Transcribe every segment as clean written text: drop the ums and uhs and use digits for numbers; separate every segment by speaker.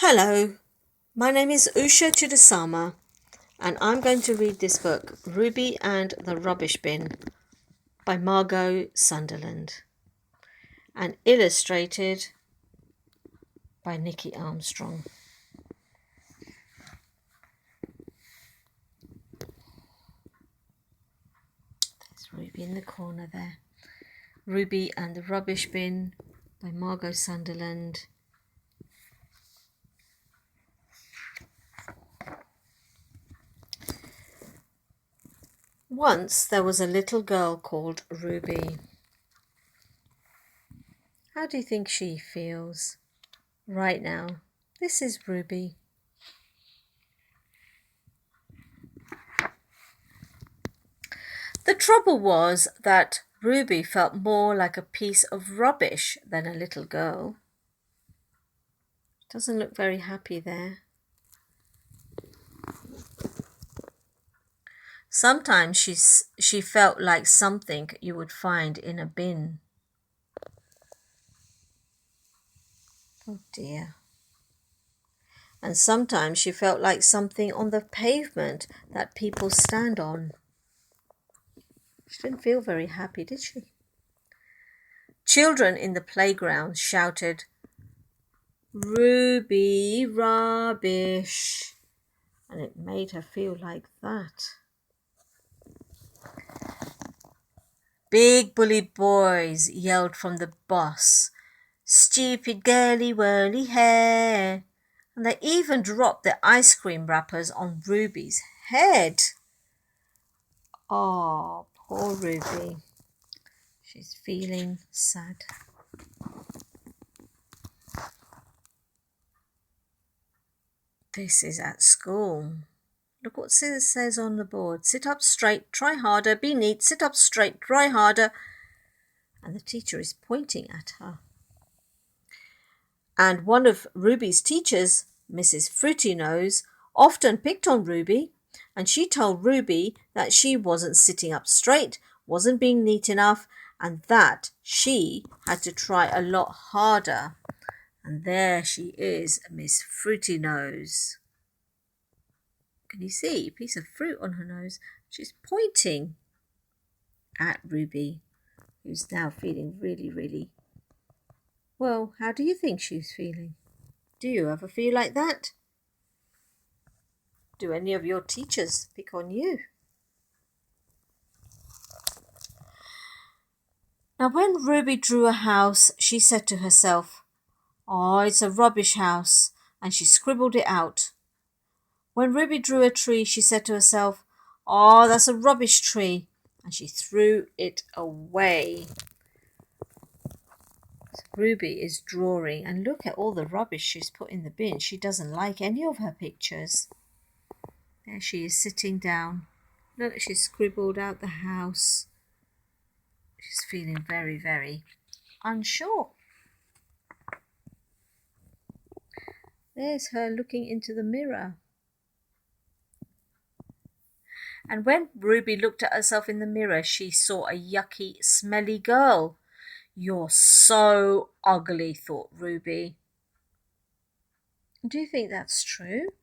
Speaker 1: Hello, my name is Usha Chudasama and I'm going to read this book, Ruby and the Rubbish Bin by Margot, Sunderland, and illustrated by Nikki Armstrong. There's Ruby in the corner there. Ruby and the Rubbish Bin by Margot, Sunderland. Once there was a little girl called Ruby. How do you think she feels right now? This is Ruby. The trouble was that Ruby felt more like a piece of rubbish than a little girl. Doesn't look very happy there. Sometimes she felt like something you would find in a bin. Oh dear. And sometimes she felt like something on the pavement that people stand on. She didn't feel very happy, did she? Children in the playground shouted, "Ruby, rubbish," and it made her feel like that. Big bully boys yelled from the bus, "Stupid girly whirly hair," and they even dropped the ice cream wrappers on Ruby's head. Oh, poor Ruby. She's feeling sad. This is at school. Look what it says on the board. Sit up straight, try harder, be neat, sit up straight, try harder. And the teacher is pointing at her. And one of Ruby's teachers, Mrs. Fruity Nose, often picked on Ruby, and she told Ruby that she wasn't sitting up straight, wasn't being neat enough, and that she had to try a lot harder. And there she is, Miss Fruity Nose. Can you see a piece of fruit on her nose? She's pointing at Ruby, who's now feeling really, well, how do you think she's feeling? Do you ever feel like that? Do any of your teachers pick on you? Now, when Ruby drew a house, she said to herself, "Oh, it's a rubbish house," and she scribbled it out. When Ruby drew a tree, she said to herself, "Oh, that's a rubbish tree," and she threw it away. Ruby is drawing, and look at all the rubbish she's put in the bin. She doesn't like any of her pictures. There she is sitting down. Look, she's scribbled out the house. She's feeling very unsure. There's her looking into the mirror. And when Ruby looked at herself in the mirror, she saw a yucky, smelly girl. "You're so ugly," thought Ruby. Do you think that's true?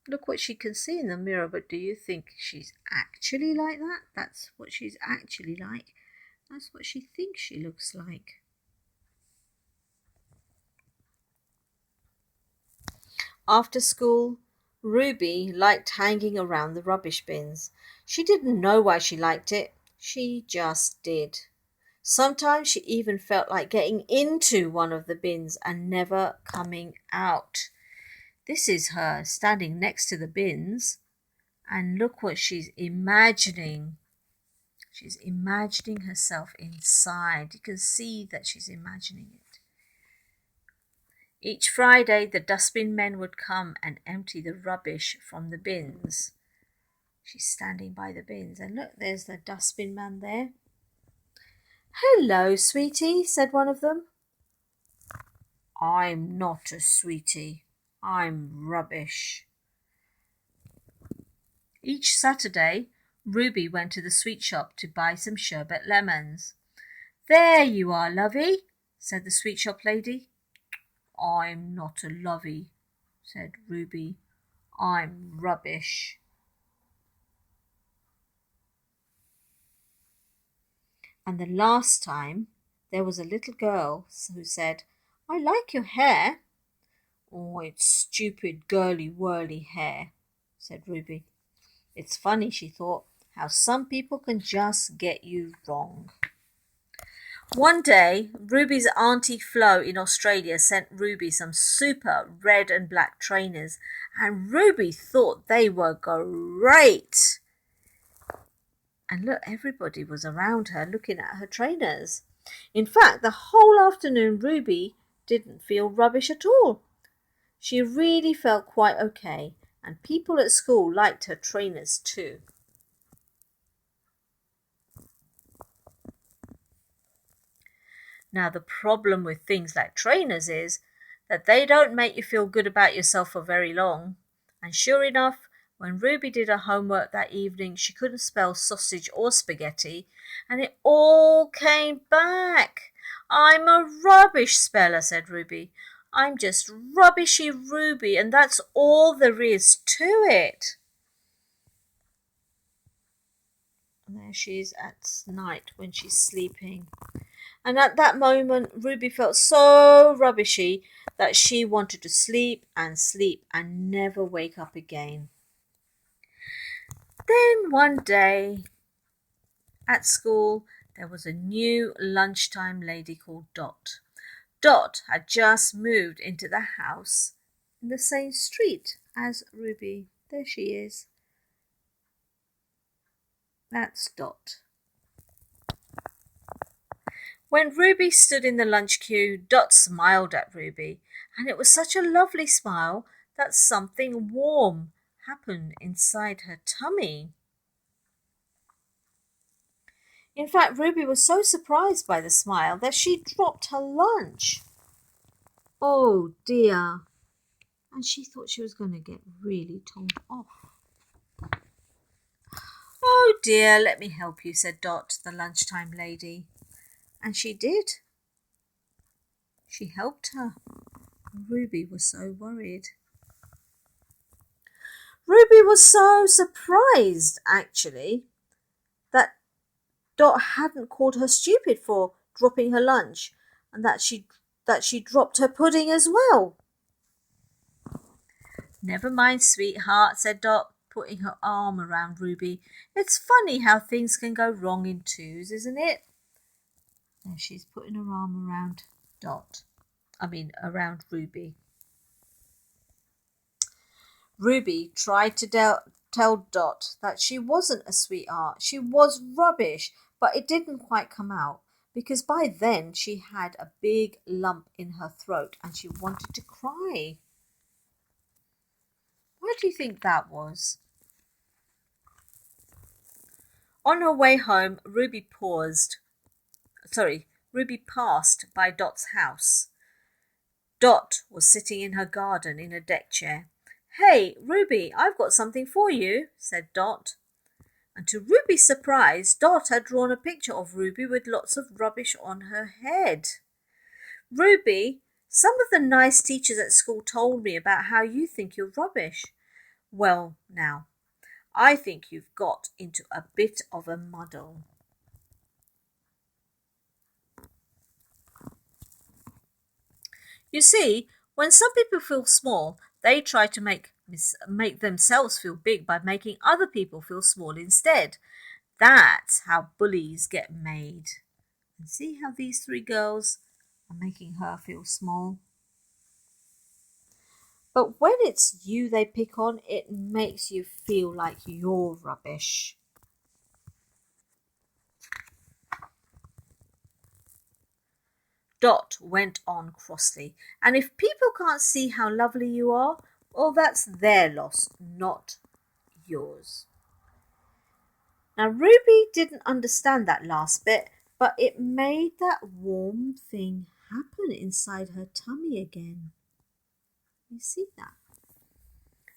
Speaker 1: Look what she can see in the mirror, but do you think she's actually like that? That's what she's actually like. That's what she thinks she looks like. After school, Ruby liked hanging around the rubbish bins. She didn't know why she liked it. She just did. Sometimes she even felt like getting into one of the bins and never coming out. This is her standing next to the bins, and look what she's imagining. She's imagining herself inside. You can see that she's imagining it. Each Friday, the dustbin men would come and empty the rubbish from the bins. She's standing by the bins, and look, there's the dustbin man there. "Hello, sweetie," said one of them. "I'm not a sweetie. I'm rubbish." Each Saturday, Ruby went to the sweet shop to buy some sherbet lemons. "There you are, lovey," said the sweet shop lady. I'm not a lovey, said Ruby. I'm rubbish. And the last time there was a little girl who said, I like your hair. Oh, it's stupid girly whirly hair, said Ruby. It's funny, she thought, how some people can just get you wrong. One day, Ruby's Auntie Flo in Australia sent Ruby some super red and black trainers, and Ruby thought they were great. And look, everybody was around her looking at her trainers. In fact, the whole afternoon Ruby didn't feel rubbish at all. She really felt quite okay, and people at school liked her trainers too. Now, the problem with things like trainers is that they don't make you feel good about yourself for very long. And sure enough, when Ruby did her homework that evening, she couldn't spell sausage or spaghetti, and it all came back. I'm a rubbish speller, said Ruby. I'm just rubbishy Ruby, and that's all there is to it. And there she is at night when she's sleeping. And at that moment, Ruby felt so rubbishy that she wanted to sleep and never wake up again. Then one day at school, there was a new lunchtime lady called Dot. Dot had just moved into the house in the same street as Ruby. There she is. That's Dot. When Ruby stood in the lunch queue, Dot smiled at Ruby, and it was such a lovely smile that something warm happened inside her tummy. In fact, Ruby was so surprised by the smile that she dropped her lunch. Oh dear! And she thought she was going to get really told off. Oh dear, let me help you, said Dot, the lunchtime lady. And she did. She helped her. Ruby was so worried. Ruby was so surprised, actually, that Dot hadn't called her stupid for dropping her lunch, and that she dropped her pudding as well. Never mind, sweetheart, said Dot, putting her arm around Ruby. It's funny how things can go wrong in twos, isn't it? There she's putting her arm around around Ruby. Ruby tried to tell Dot that she wasn't a sweetheart. She was rubbish, but it didn't quite come out because by then she had a big lump in her throat and she wanted to cry. Why do you think that was? On her way home, Ruby passed by Dot's house. Dot was sitting in her garden in a deck chair. Hey, Ruby, I've got something for you, said Dot. And to Ruby's surprise, Dot had drawn a picture of Ruby with lots of rubbish on her head. Ruby, some of the nice teachers at school told me about how you think you're rubbish. Well, now, I think you've got into a bit of a muddle. You see, when some people feel small, they try to make themselves feel big by making other people feel small instead. That's how bullies get made. And see how these three girls are making her feel small? But when it's you they pick on, it makes you feel like you're rubbish. Dot went on crossly. And if people can't see how lovely you are, well, that's their loss, not yours. Now, Ruby didn't understand that last bit, but it made that warm thing happen inside her tummy again. You see that?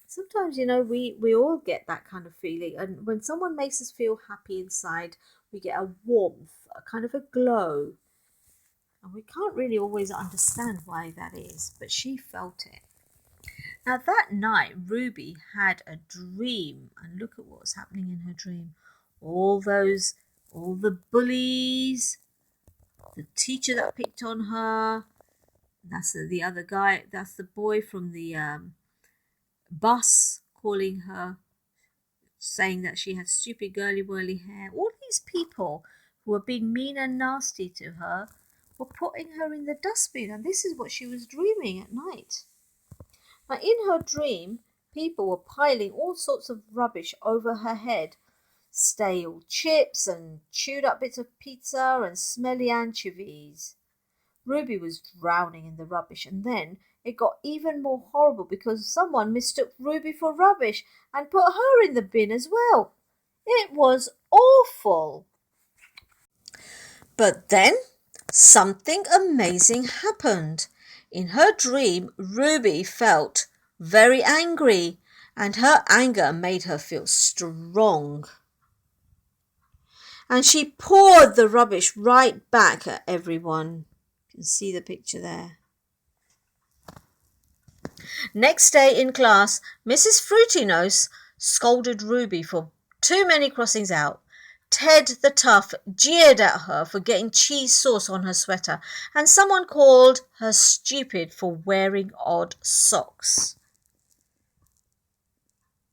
Speaker 1: Sometimes, we all get that kind of feeling. And when someone makes us feel happy inside, we get a warmth, a kind of a glow. And we can't really always understand why that is, but she felt it. Now that night, Ruby had a dream, and look at what was happening in her dream. All the bullies, the teacher that picked on her, that's the other guy, that's the boy from the bus calling her, saying that she had stupid girly whirly hair. All these people who were being mean and nasty to her were putting her in the dustbin, and this is what she was dreaming at night. Now, in her dream, people were piling all sorts of rubbish over her head. Stale chips and chewed up bits of pizza and smelly anchovies. Ruby was drowning in the rubbish, and then it got even more horrible because someone mistook Ruby for rubbish and put her in the bin as well. It was awful. But then something amazing happened. In her dream, Ruby felt very angry, and her anger made her feel strong. And she poured the rubbish right back at everyone. You can see the picture there. Next day in class, Mrs. Fruitynose scolded Ruby for too many crossings out. Ted the Tough jeered at her for getting cheese sauce on her sweater, and someone called her stupid for wearing odd socks.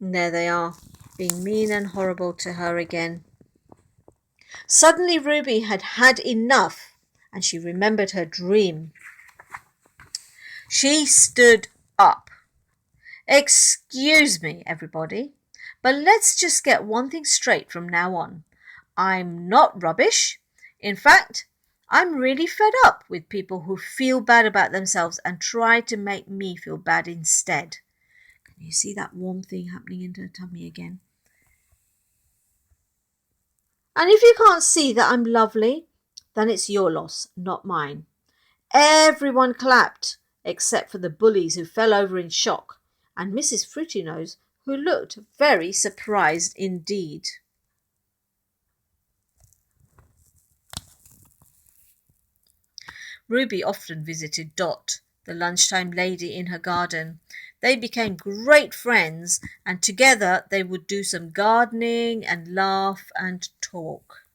Speaker 1: And there they are, being mean and horrible to her again. Suddenly Ruby had had enough, and she remembered her dream. She stood up. Excuse me, everybody, but let's just get one thing straight from now on. I'm not rubbish. In fact, I'm really fed up with people who feel bad about themselves and try to make me feel bad instead. Can you see that warm thing happening in her tummy again? And if you can't see that I'm lovely, then it's your loss, not mine. Everyone clapped, except for the bullies who fell over in shock, and Mrs. Fruitynose, who looked very surprised indeed. Ruby often visited Dot, the lunchtime lady, in her garden. They became great friends, and together they would do some gardening and laugh and talk.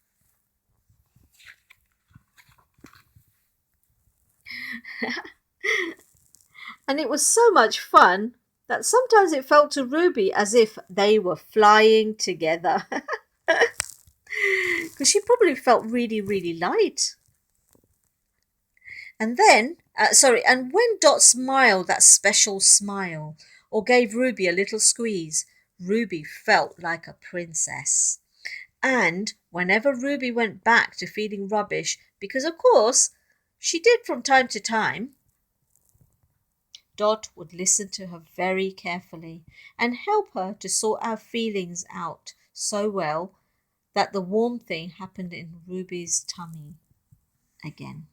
Speaker 1: And it was so much fun that sometimes it felt to Ruby as if they were flying together. Because she probably felt really, really light. And then, and when Dot smiled that special smile or gave Ruby a little squeeze, Ruby felt like a princess. And whenever Ruby went back to feeling rubbish, because of course she did from time to time, Dot would listen to her very carefully and help her to sort our feelings out so well that the warm thing happened in Ruby's tummy again.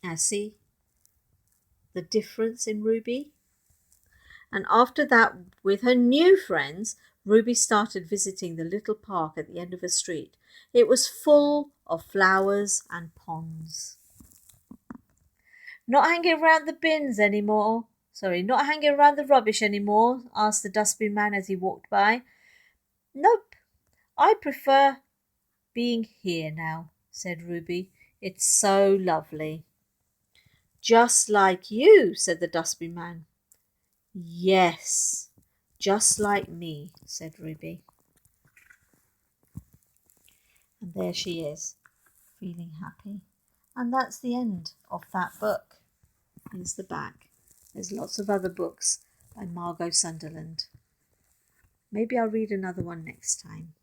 Speaker 1: Now see the difference in Ruby? And after that, with her new friends, Ruby started visiting the little park at the end of the street. It was full of flowers and ponds. Not hanging around the bins anymore. Not hanging around the rubbish anymore, asked the dustbin man as he walked by. Nope, I prefer being here now, said Ruby. It's so lovely. Just like you, said the dustbin man. Yes, just like me, said Ruby. And there she is, feeling happy. And that's the end of that book. Here's the back. There's lots of other books by Margot Sunderland. Maybe I'll read another one next time.